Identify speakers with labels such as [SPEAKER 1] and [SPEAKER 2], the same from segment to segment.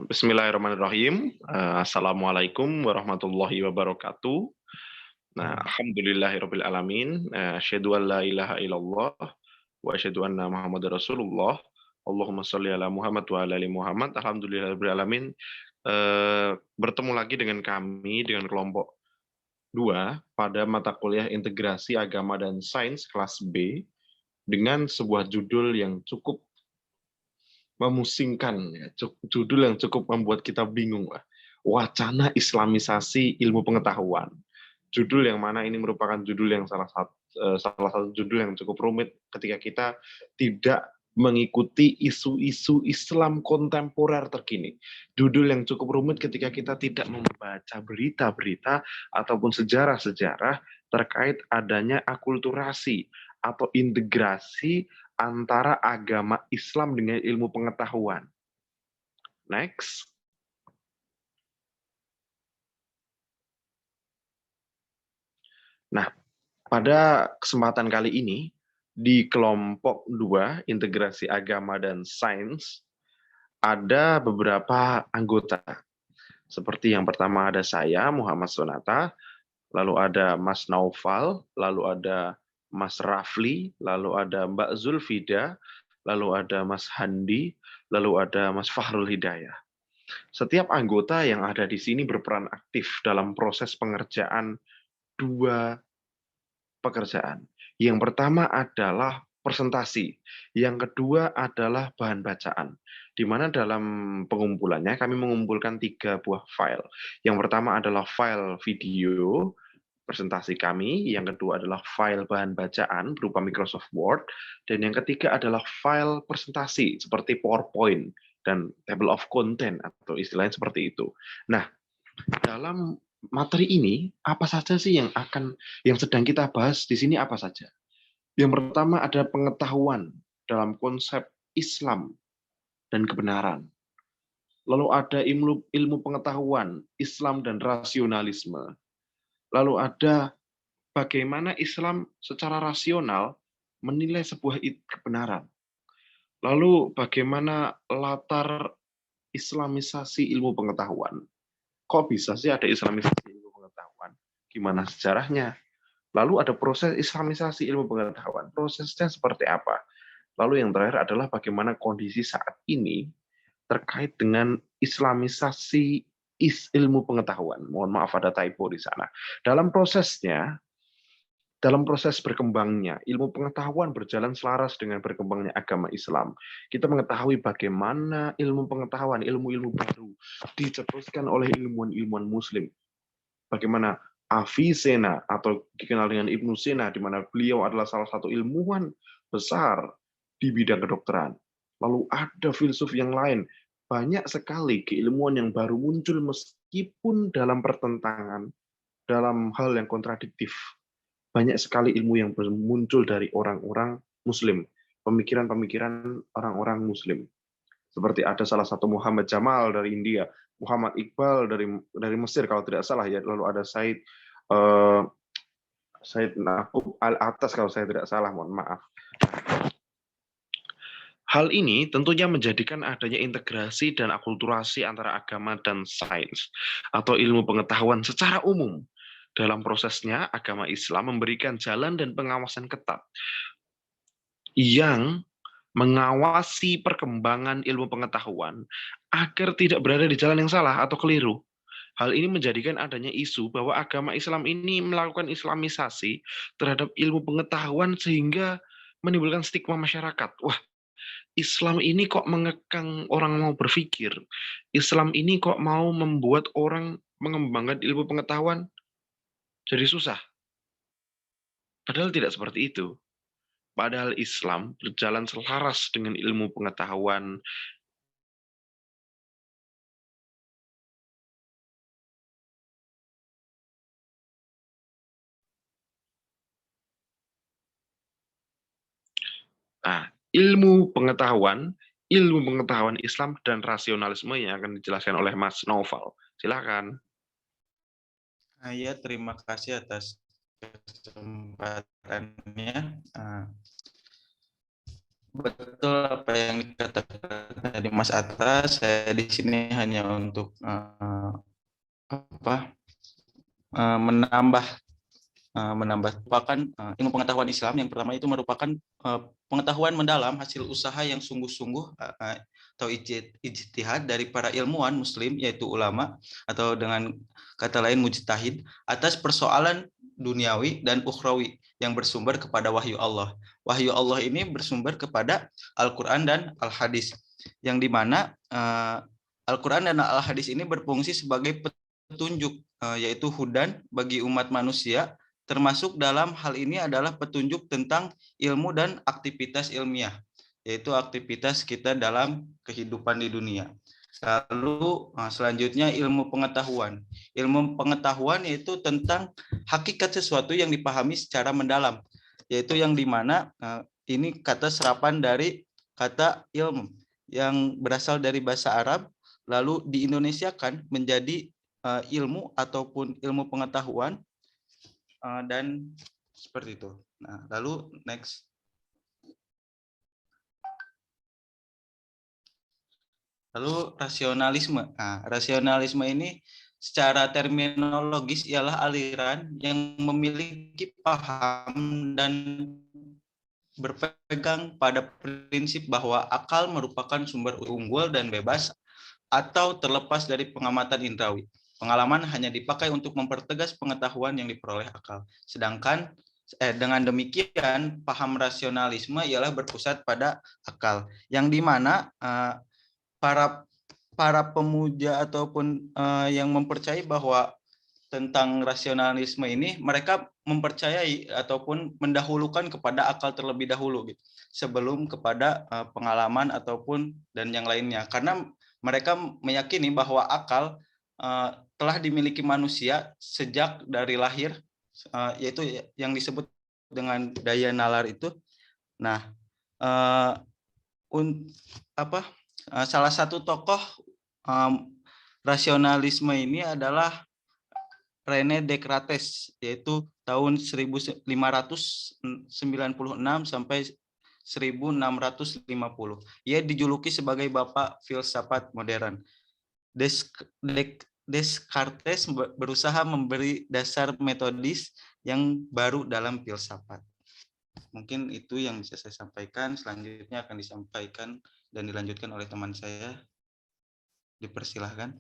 [SPEAKER 1] Bismillahirrahmanirrahim. Assalamualaikum warahmatullahi wabarakatuh. Nah, alhamdulillahirabbil alamin. Asyhadu an la ilaha illallah wa asyhadu anna Muhammadar Rasulullah. Allahumma shalli ala Muhammad wa ala ali Muhammad. Alhamdulillahirabbil alamin. Bertemu lagi dengan kami dengan kelompok 2 pada mata kuliah Integrasi Agama dan Sains kelas B dengan sebuah judul yang cukup memusingkan, ya, judul yang cukup membuat kita bingung. Wacana Islamisasi Ilmu Pengetahuan. Judul yang mana ini merupakan judul yang salah satu judul yang cukup rumit ketika kita tidak mengikuti isu-isu Islam kontemporer terkini. Judul yang cukup rumit ketika kita tidak membaca berita-berita ataupun sejarah-sejarah terkait adanya akulturasi atau integrasi antara agama Islam dengan ilmu pengetahuan. Next. Nah, pada kesempatan kali ini, di kelompok 2, Integrasi Agama dan Sains, ada beberapa anggota. Seperti yang pertama ada saya, Muhammad Sonata, lalu ada Mas Naufal, lalu ada Mas Rafli, lalu ada Mbak Zulfida, lalu ada Mas Handi, lalu ada Mas Fahrul Hidayah. Setiap anggota yang ada di sini berperan aktif dalam proses pengerjaan 2 pekerjaan. Yang pertama adalah presentasi, yang kedua adalah bahan bacaan, di mana dalam pengumpulannya kami mengumpulkan 3 buah file. Yang pertama adalah file video presentasi kami, yang kedua adalah file bahan bacaan berupa Microsoft Word, dan yang ketiga adalah file presentasi seperti PowerPoint dan table of content atau istilahnya seperti itu. Nah, dalam materi ini apa saja sih yang sedang kita bahas di sini apa saja? Yang pertama ada pengetahuan dalam konsep Islam dan kebenaran. Lalu ada ilmu pengetahuan Islam dan rasionalisme. Lalu ada bagaimana Islam secara rasional menilai sebuah kebenaran. Lalu bagaimana latar Islamisasi ilmu pengetahuan. Kok bisa sih ada Islamisasi ilmu pengetahuan? Gimana sejarahnya? Lalu ada proses Islamisasi ilmu pengetahuan. Prosesnya seperti apa? Lalu yang terakhir adalah bagaimana kondisi saat ini terkait dengan Islamisasi ilmu pengetahuan. Mohon maaf ada typo di sana. Dalam proses berkembangnya, ilmu pengetahuan berjalan selaras dengan berkembangnya agama Islam. Kita mengetahui bagaimana ilmu pengetahuan, ilmu-ilmu baru dicetuskan oleh ilmuwan-ilmuwan Muslim. Bagaimana Avicenna atau dikenal dengan Ibnu Sina, di mana beliau adalah salah satu ilmuwan besar di bidang kedokteran. Lalu ada filsuf yang lain. Banyak sekali keilmuan yang baru muncul meskipun dalam pertentangan, dalam hal yang kontradiktif. Banyak sekali ilmu yang muncul dari orang-orang Muslim, pemikiran-pemikiran orang-orang Muslim. Seperti ada salah satu Muhammad Jamal dari India, Muhammad Iqbal dari Mesir kalau tidak salah ya, lalu ada Said Naqub Al-Atas kalau saya tidak salah, mohon maaf. Hal ini tentunya menjadikan adanya integrasi dan akulturasi antara agama dan sains atau ilmu pengetahuan secara umum. Dalam prosesnya, agama Islam memberikan jalan dan pengawasan ketat yang mengawasi perkembangan ilmu pengetahuan agar tidak berada di jalan yang salah atau keliru. Hal ini menjadikan adanya isu bahwa agama Islam ini melakukan islamisasi terhadap ilmu pengetahuan sehingga menimbulkan stigma masyarakat. Wah, Islam ini kok mengekang orang mau berpikir. Islam ini kok mau membuat orang mengembangkan ilmu pengetahuan jadi susah. Padahal tidak seperti itu. Padahal Islam berjalan selaras dengan ilmu pengetahuan. Nah, ilmu pengetahuan Islam dan rasionalisme yang akan dijelaskan oleh Mas Naufal. Silakan.
[SPEAKER 2] Ya, terima kasih atas kesempatannya. betul apa yang dikatakan dari Mas Atas. Saya di sini hanya untuk apa menambah merupakan ilmu pengetahuan Islam. Yang pertama itu merupakan pengetahuan mendalam hasil usaha yang sungguh-sungguh atau ijtihad dari para ilmuwan muslim, yaitu ulama, atau dengan kata lain mujtahid, atas persoalan duniawi dan ukhrawi yang bersumber kepada wahyu Allah. Wahyu Allah ini bersumber kepada Al-Quran dan Al-Hadis, yang dimana Al-Quran dan Al-Hadis ini berfungsi sebagai petunjuk, yaitu hudan bagi umat manusia, termasuk dalam hal ini adalah petunjuk tentang ilmu dan aktivitas ilmiah, yaitu aktivitas kita dalam kehidupan di dunia. Lalu selanjutnya ilmu pengetahuan. Ilmu pengetahuan yaitu tentang hakikat sesuatu yang dipahami secara mendalam, yaitu yang dimana ini kata serapan dari kata ilmu yang berasal dari bahasa Arab, lalu diindonesiakan menjadi ilmu ataupun ilmu pengetahuan, dan seperti itu. Nah, lalu next. Lalu rasionalisme. Nah, rasionalisme ini secara terminologis ialah aliran yang memiliki paham dan berpegang pada prinsip bahwa akal merupakan sumber unggul dan bebas atau terlepas dari pengamatan indrawi. Pengalaman hanya dipakai untuk mempertegas pengetahuan yang diperoleh akal. Sedangkan dengan demikian paham rasionalisme ialah berpusat pada akal, yang dimana para pemuja ataupun yang mempercayai bahwa tentang rasionalisme ini, mereka mempercayai ataupun mendahulukan kepada akal terlebih dahulu gitu, sebelum kepada pengalaman ataupun dan yang lainnya, karena mereka meyakini bahwa akal telah dimiliki manusia sejak dari lahir, yaitu yang disebut dengan daya nalar itu. Nah, salah satu tokoh rasionalisme ini adalah René Descartes, yaitu tahun 1596 sampai 1650. Ia dijuluki sebagai bapak filsafat modern. Descartes berusaha memberi dasar metodis yang baru dalam filsafat. Mungkin itu yang bisa saya sampaikan. Selanjutnya akan disampaikan dan dilanjutkan oleh teman saya. Dipersilahkan.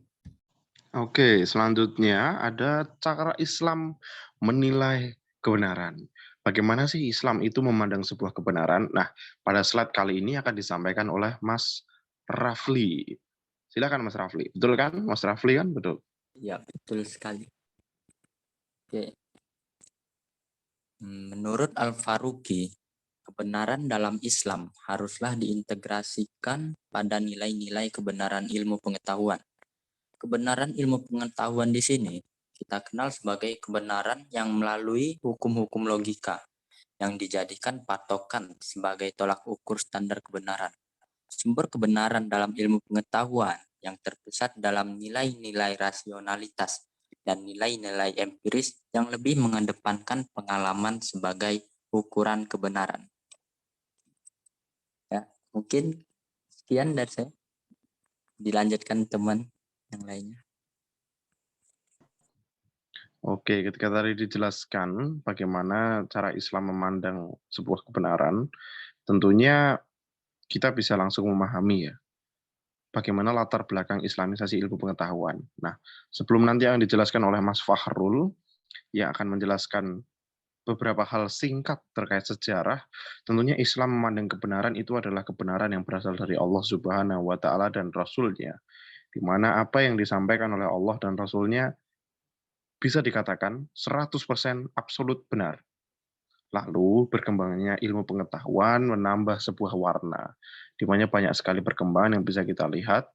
[SPEAKER 1] Oke, selanjutnya ada cara Islam menilai kebenaran. Bagaimana sih Islam itu memandang sebuah kebenaran? Nah, pada slide kali ini akan disampaikan oleh Mas Rafli. Silakan Mas Rafli. Betul kan? Mas Rafli kan? Betul.
[SPEAKER 3] Ya, betul sekali. Oke. Menurut Al-Faruqi, kebenaran dalam Islam haruslah diintegrasikan pada nilai-nilai kebenaran ilmu pengetahuan. Kebenaran ilmu pengetahuan di sini kita kenal sebagai kebenaran yang melalui hukum-hukum logika yang dijadikan patokan sebagai tolak ukur standar kebenaran. Sumber kebenaran dalam ilmu pengetahuan yang terpusat dalam nilai-nilai rasionalitas dan nilai-nilai empiris yang lebih mengedepankan pengalaman sebagai ukuran kebenaran. Ya, mungkin sekian dari saya. Dilanjutkan teman yang lainnya.
[SPEAKER 1] Oke, ketika tadi dijelaskan bagaimana cara Islam memandang sebuah kebenaran, tentunya kita bisa langsung memahami ya, bagaimana latar belakang islamisasi ilmu pengetahuan. Nah, sebelum nanti yang dijelaskan oleh Mas Fahrul, yang akan menjelaskan beberapa hal singkat terkait sejarah, tentunya Islam memandang kebenaran itu adalah kebenaran yang berasal dari Allah Subhanahu wa Ta'ala dan Rasul-Nya, di mana apa yang disampaikan oleh Allah dan Rasul-Nya bisa dikatakan 100% absolut benar. Lalu berkembangnya ilmu pengetahuan menambah sebuah warna, di mana banyak sekali perkembangan yang bisa kita lihat,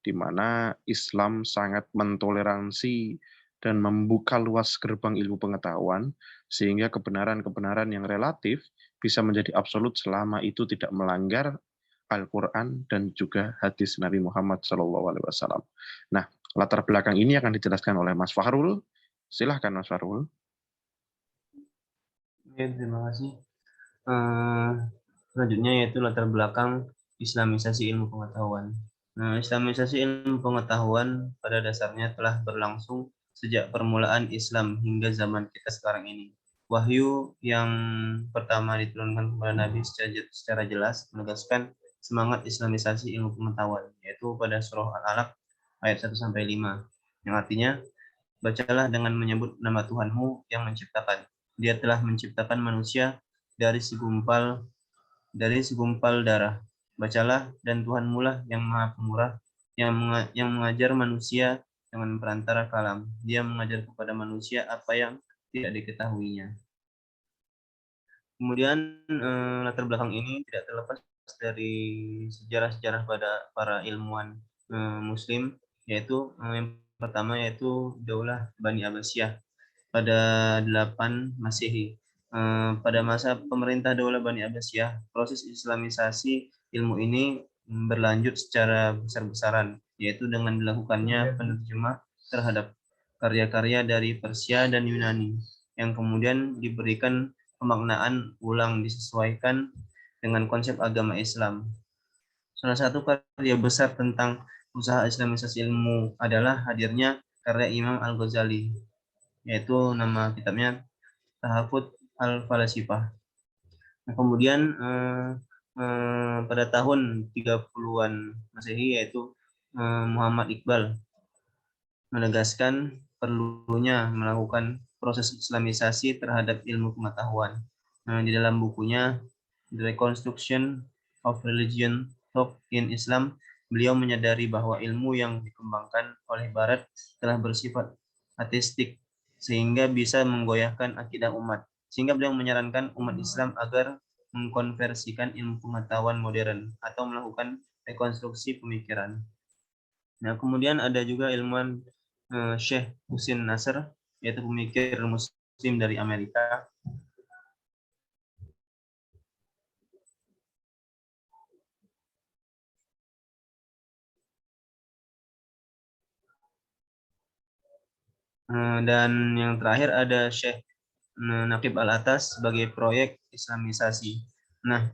[SPEAKER 1] di mana Islam sangat mentoleransi dan membuka luas gerbang ilmu pengetahuan, sehingga kebenaran-kebenaran yang relatif bisa menjadi absolut selama itu tidak melanggar Al-Quran dan juga hadis Nabi Muhammad SAW. Nah, latar belakang ini akan dijelaskan oleh Mas Fahrul. Silahkan Mas Fahrul.
[SPEAKER 4] Ya, terima kasih. Selanjutnya yaitu latar belakang Islamisasi ilmu pengetahuan. Nah, Islamisasi ilmu pengetahuan pada dasarnya telah berlangsung sejak permulaan Islam hingga zaman kita sekarang ini. Wahyu yang pertama diturunkan kepada Nabi secara jelas menegaskan semangat Islamisasi ilmu pengetahuan, yaitu pada surah Al-Alaq ayat 1-5, yang artinya, bacalah dengan menyebut nama Tuhanmu yang menciptakan. Dia telah menciptakan manusia dari segumpal darah. Bacalah, dan Tuhanmu lah yang Maha Pemurah, yang mengajar manusia dengan perantara kalam. Dia mengajar kepada manusia apa yang tidak diketahuinya. Kemudian latar belakang ini tidak terlepas dari sejarah-sejarah pada para ilmuwan Muslim, yaitu yang pertama yaitu Daulah Bani Abbasiyah pada 8 Masehi. Pada masa pemerintah Daulah Bani Abbasiyah, proses Islamisasi ilmu ini berlanjut secara besar-besaran, yaitu dengan dilakukannya penerjemah terhadap karya-karya dari Persia dan Yunani, yang kemudian diberikan pemaknaan ulang disesuaikan dengan konsep agama Islam. Salah satu karya besar tentang usaha Islamisasi ilmu adalah hadirnya karya Imam Al-Ghazali, yaitu nama kitabnya Tahafut Al-Falasifah. Nah, kemudian pada tahun 30-an Masehi, yaitu Muhammad Iqbal menegaskan perlunya melakukan proses Islamisasi terhadap ilmu pengetahuan. Di dalam bukunya The Reconstruction of Religion Thought in Islam, beliau menyadari bahwa ilmu yang dikembangkan oleh Barat telah bersifat ateistik, sehingga bisa menggoyahkan akidah umat. Sehingga beliau menyarankan umat Islam agar mengkonversikan ilmu pengetahuan modern atau melakukan rekonstruksi pemikiran. Nah, kemudian ada juga ilmuwan Syekh Husin Nasr, yaitu pemikir Muslim dari Amerika. Dan yang terakhir ada Syekh Naqib Al-Atas sebagai proyek Islamisasi. Nah,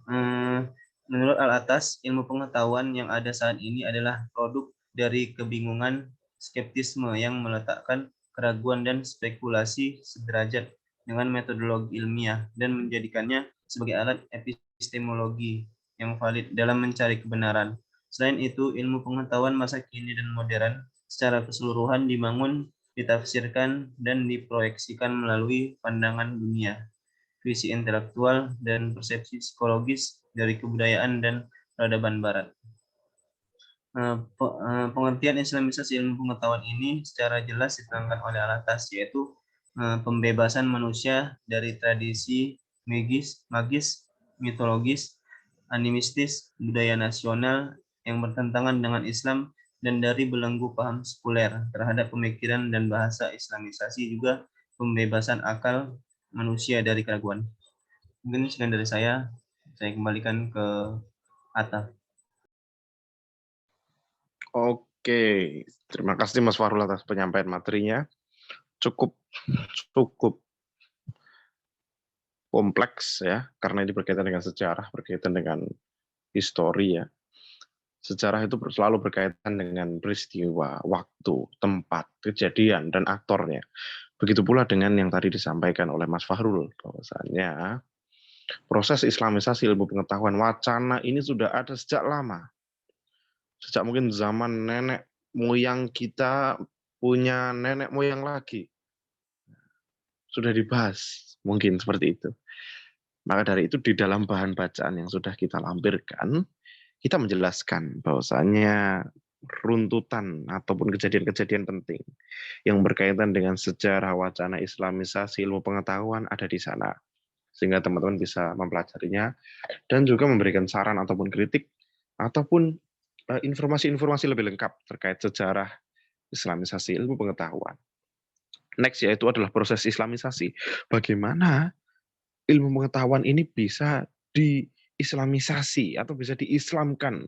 [SPEAKER 4] menurut Al-Atas, ilmu pengetahuan yang ada saat ini adalah produk dari kebingungan skeptisme yang meletakkan keraguan dan spekulasi sederajat dengan metodologi ilmiah dan menjadikannya sebagai alat epistemologi yang valid dalam mencari kebenaran. Selain itu, ilmu pengetahuan masa kini dan modern secara keseluruhan dibangun, ditafsirkan, dan diproyeksikan melalui pandangan dunia, visi intelektual, dan persepsi psikologis dari kebudayaan dan peradaban Barat. Pengertian Islamisasi ilmu pengetahuan ini secara jelas diterangkan oleh Al-Atas, yaitu pembebasan manusia dari tradisi magis, mitologis, animistis, budaya nasional yang bertentangan dengan Islam, dan dari belenggu paham sekuler terhadap pemikiran dan bahasa Islamisasi, juga pembebasan akal manusia dari keraguan. Mungkin sekian dari saya kembalikan ke Atta.
[SPEAKER 1] Oke, terima kasih Mas Fahrul atas penyampaian materinya. Cukup kompleks ya, karena ini berkaitan dengan sejarah, berkaitan dengan histori ya. Sejarah itu selalu berkaitan dengan peristiwa, waktu, tempat, kejadian, dan aktornya. Begitu pula dengan yang tadi disampaikan oleh Mas Fahrul, bahwasannya proses Islamisasi ilmu pengetahuan wacana ini sudah ada sejak lama. Sejak mungkin zaman nenek moyang kita punya nenek moyang lagi. Sudah dibahas, mungkin seperti itu. Maka dari itu di dalam bahan bacaan yang sudah kita lampirkan, kita menjelaskan bahwasannya runtutan ataupun kejadian-kejadian penting yang berkaitan dengan sejarah wacana Islamisasi ilmu pengetahuan ada di sana. Sehingga teman-teman bisa mempelajarinya dan juga memberikan saran ataupun kritik ataupun informasi-informasi lebih lengkap terkait sejarah Islamisasi ilmu pengetahuan. Next yaitu adalah proses Islamisasi. Bagaimana ilmu pengetahuan ini bisa diislamisasi atau bisa diislamkan.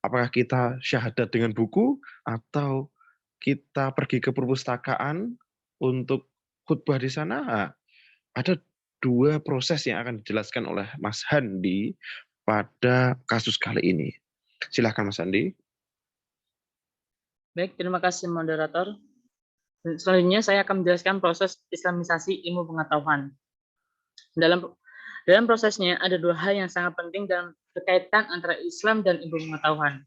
[SPEAKER 1] Apakah kita syahadat dengan buku atau kita pergi ke perpustakaan untuk khutbah di sana? Ada dua proses yang akan dijelaskan oleh Mas Handi pada kasus kali ini. Silahkan Mas Andi.
[SPEAKER 5] Baik, terima kasih moderator. Selanjutnya saya akan menjelaskan proses Islamisasi ilmu pengetahuan. Dalam prosesnya ada dua hal yang sangat penting dalam berkaitan antara Islam dan ilmu pengetahuan.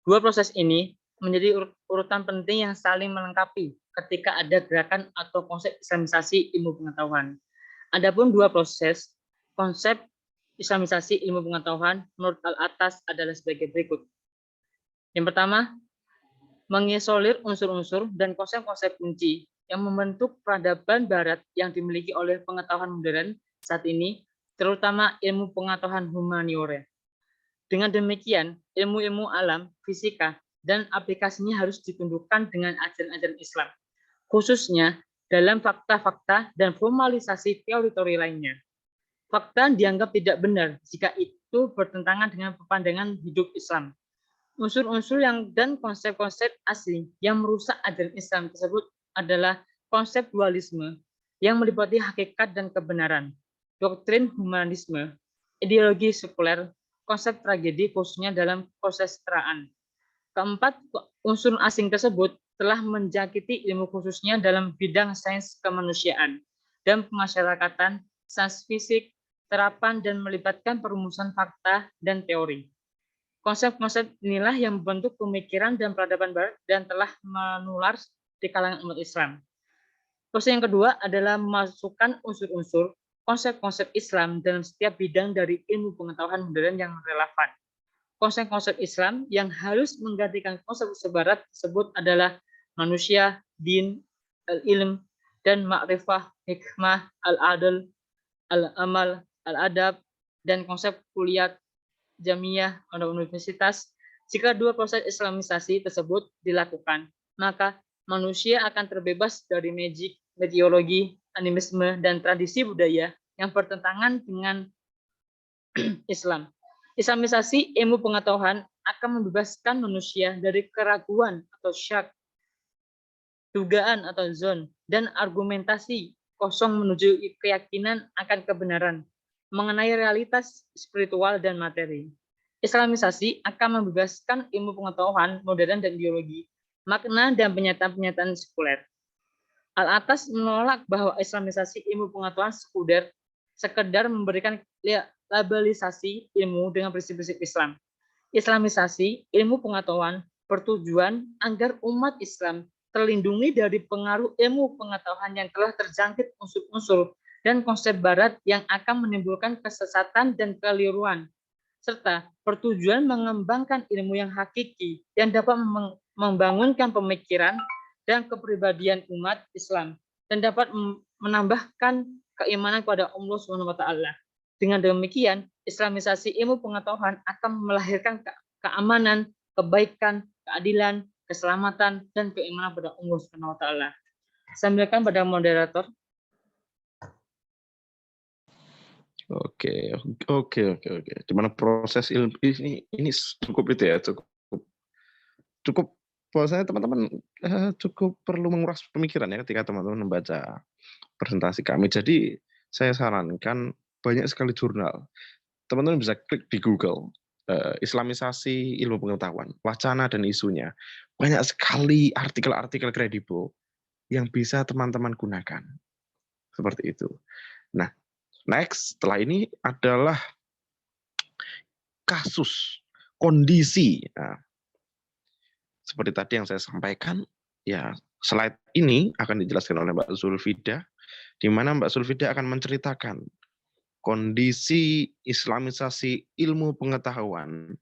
[SPEAKER 5] Dua proses ini menjadi urutan penting yang saling melengkapi ketika ada gerakan atau konsep Islamisasi ilmu pengetahuan. Adapun dua proses konsep Islamisasi ilmu pengetahuan menurut Al-Attas adalah sebagai berikut. Yang pertama, mengisolir unsur-unsur dan konsep-konsep kunci yang membentuk peradaban barat yang dimiliki oleh pengetahuan modern saat ini, terutama ilmu pengetahuan humaniora. Dengan demikian, ilmu-ilmu alam, fisika, dan aplikasinya harus ditundukkan dengan ajaran-ajaran Islam, khususnya dalam fakta-fakta dan formalisasi teori-teori lainnya. Fakta dianggap tidak benar jika itu bertentangan dengan pandangan hidup Islam. Unsur-unsur dan konsep-konsep asli yang merusak ajaran Islam tersebut adalah konsep dualisme yang meliputi hakikat dan kebenaran, doktrin humanisme, ideologi sekuler, konsep tragedi khususnya dalam kesetaraan. Keempat, unsur asing tersebut telah menjangkiti ilmu khususnya dalam bidang sains kemanusiaan dan pemasyarakatan, sains fisik, terapan dan melibatkan perumusan fakta dan teori. Konsep-konsep inilah yang membentuk pemikiran dan peradaban barat dan telah menular di kalangan umat Islam. Proses yang kedua adalah memasukkan unsur-unsur konsep-konsep Islam dalam setiap bidang dari ilmu pengetahuan modern yang relevan. Konsep-konsep Islam yang harus menggantikan konsep-konsep barat tersebut adalah manusia, din, al-ilm, dan ma'rifah, hikmah, al-adl, al-amal, al-adab, dan konsep kuliah jamiah atau universitas. Jika dua proses Islamisasi tersebut dilakukan, maka manusia akan terbebas dari magic, meteorologi, animisme, dan tradisi budaya yang bertentangan dengan Islam. Islamisasi ilmu pengetahuan akan membebaskan manusia dari keraguan atau syak, dugaan atau zon, dan argumentasi kosong menuju keyakinan akan kebenaran mengenai realitas spiritual dan materi. Islamisasi akan membebaskan ilmu pengetahuan modern dan ideologi, makna dan pernyataan-pernyataan sekuler. Al-Attas menolak bahwa Islamisasi ilmu pengetahuan sekedar memberikan labelisasi ilmu dengan prinsip-prinsip Islam. Islamisasi ilmu pengetahuan bertujuan agar umat Islam terlindungi dari pengaruh ilmu pengetahuan yang telah terjangkit unsur-unsur dan konsep barat yang akan menimbulkan kesesatan dan keliruan, serta bertujuan mengembangkan ilmu yang hakiki yang dapat membangunkan pemikiran dan kepribadian umat Islam dan dapat menambahkan keimanan kepada Allah SWT. Dengan demikian, Islamisasi ilmu pengetahuan akan melahirkan keamanan, kebaikan, keadilan, keselamatan, dan keimanan kepada Allah SWT. Saya berikan pada moderator.
[SPEAKER 1] Oke. Dimana proses ilmu ini cukup itu ya, cukup bahwasanya teman-teman cukup perlu menguras pemikiran ya ketika teman-teman membaca presentasi kami. Jadi saya sarankan banyak sekali jurnal. Teman-teman bisa klik di Google Islamisasi ilmu pengetahuan, wacana dan isunya. Banyak sekali artikel-artikel kredibel yang bisa teman-teman gunakan. Seperti itu. Nah, next, setelah ini adalah kasus, kondisi. Nah, seperti tadi yang saya sampaikan, ya slide ini akan dijelaskan oleh Mbak Zulfida, di mana Mbak Zulfida akan menceritakan kondisi Islamisasi ilmu pengetahuan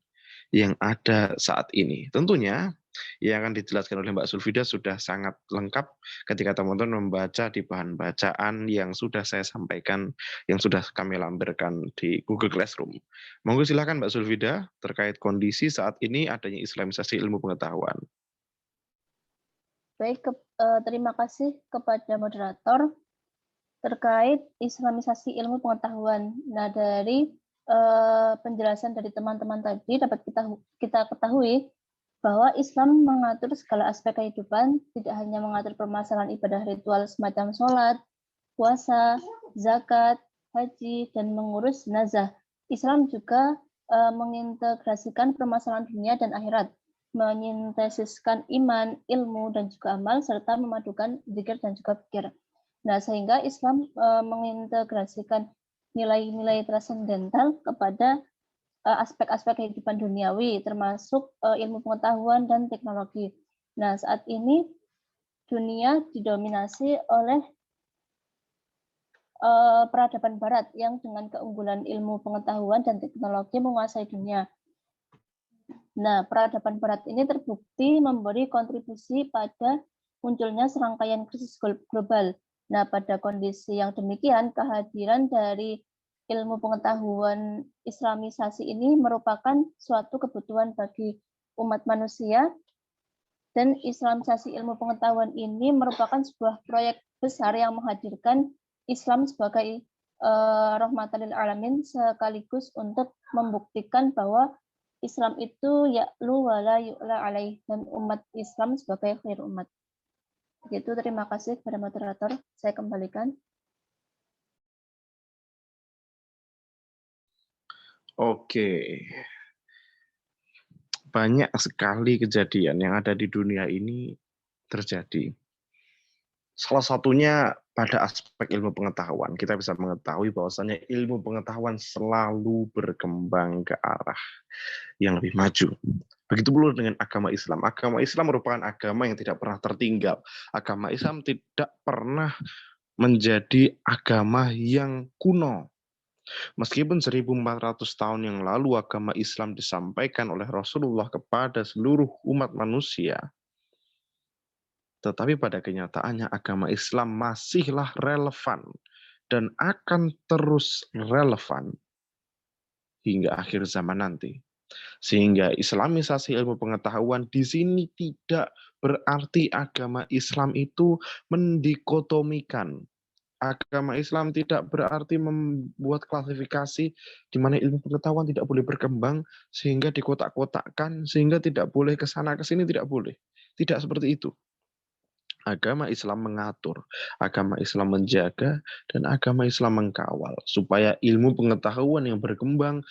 [SPEAKER 1] yang ada saat ini. Tentunya yang akan dijelaskan oleh Mbak Zulfida sudah sangat lengkap ketika teman-teman membaca di bahan bacaan yang sudah saya sampaikan, yang sudah kami lampirkan di Google Classroom. Monggo silakan Mbak Zulfida terkait kondisi saat ini adanya Islamisasi ilmu pengetahuan.
[SPEAKER 6] Baik, terima kasih kepada moderator terkait Islamisasi ilmu pengetahuan. Nah, dari penjelasan dari teman-teman tadi dapat kita ketahui bahwa Islam mengatur segala aspek kehidupan, tidak hanya mengatur permasalahan ibadah ritual semacam sholat, puasa, zakat, haji, dan mengurus jenazah. Islam juga mengintegrasikan permasalahan dunia dan akhirat, menyintesiskan iman, ilmu, dan juga amal, serta memadukan zikir dan juga pikir. Nah, sehingga Islam mengintegrasikan nilai-nilai transendental kepada aspek-aspek kehidupan duniawi, termasuk ilmu pengetahuan dan teknologi. Nah, saat ini dunia didominasi oleh peradaban barat yang dengan keunggulan ilmu pengetahuan dan teknologi menguasai dunia. Nah, peradaban barat ini terbukti memberi kontribusi pada munculnya serangkaian krisis global. Nah, pada kondisi yang demikian, kehadiran dari ilmu pengetahuan Islamisasi ini merupakan suatu kebutuhan bagi umat manusia, dan Islamisasi ilmu pengetahuan ini merupakan sebuah proyek besar yang menghadirkan Islam sebagai rahmatan lil alamin, sekaligus untuk membuktikan bahwa Islam itu ya'lu wa la yu'la alaih, dan umat Islam sebagai khair umat. Begitu, terima kasih kepada moderator. Saya kembalikan.
[SPEAKER 1] Oke. Banyak sekali kejadian yang ada di dunia ini terjadi. Salah satunya pada aspek ilmu pengetahuan. Kita bisa mengetahui bahwasannya ilmu pengetahuan selalu berkembang ke arah yang lebih maju. Begitu pula dengan agama Islam. Agama Islam merupakan agama yang tidak pernah tertinggal. Agama Islam tidak pernah menjadi agama yang kuno. Meskipun 1400 tahun yang lalu agama Islam disampaikan oleh Rasulullah kepada seluruh umat manusia, tetapi pada kenyataannya agama Islam masihlah relevan dan akan terus relevan hingga akhir zaman nanti. Sehingga Islamisasi ilmu pengetahuan di sini tidak berarti agama Islam itu mendikotomikan. Agama Islam tidak berarti membuat klasifikasi di mana ilmu pengetahuan tidak boleh berkembang sehingga dikotak-kotakkan, sehingga tidak boleh ke sana ke sini, tidak boleh. Tidak seperti itu. Agama Islam mengatur, agama Islam menjaga, dan agama Islam mengkawal supaya ilmu pengetahuan yang berkembang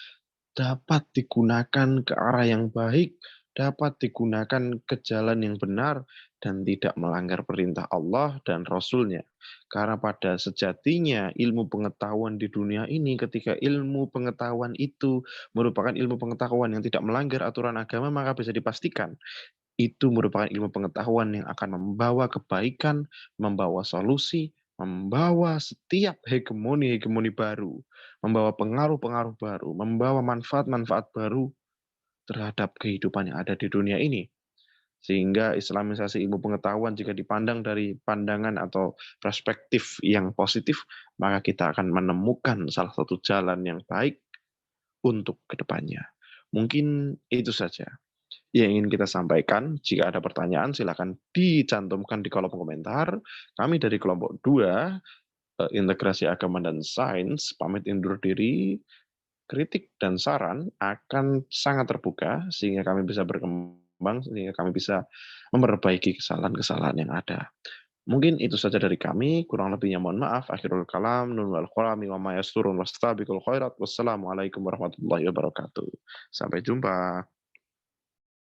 [SPEAKER 1] dapat digunakan ke arah yang baik, dapat digunakan ke jalan yang benar, dan tidak melanggar perintah Allah dan Rasul-Nya. Karena pada sejatinya ilmu pengetahuan di dunia ini, ketika ilmu pengetahuan itu merupakan ilmu pengetahuan yang tidak melanggar aturan agama, maka bisa dipastikan itu merupakan ilmu pengetahuan yang akan membawa kebaikan, membawa solusi, membawa setiap hegemoni-hegemoni baru, membawa pengaruh-pengaruh baru, membawa manfaat-manfaat baru terhadap kehidupan yang ada di dunia ini. Sehingga Islamisasi ilmu pengetahuan jika dipandang dari pandangan atau perspektif yang positif, maka kita akan menemukan salah satu jalan yang baik untuk kedepannya. Mungkin itu saja yang ingin kita sampaikan. Jika ada pertanyaan, silakan dicantumkan di kolom komentar. Kami dari kelompok 2, Integrasi Agama dan Sains, pamit undur diri. Kritik dan saran akan sangat terbuka, sehingga kami bisa berkembang, sehingga kami bisa memperbaiki kesalahan-kesalahan yang ada. Mungkin itu saja dari kami, kurang lebihnya mohon maaf. Akhirul kalam, nun wal qalami wa ma yasturun wastabiqul khairat. Wassalamualaikum warahmatullahi wabarakatuh. Sampai jumpa.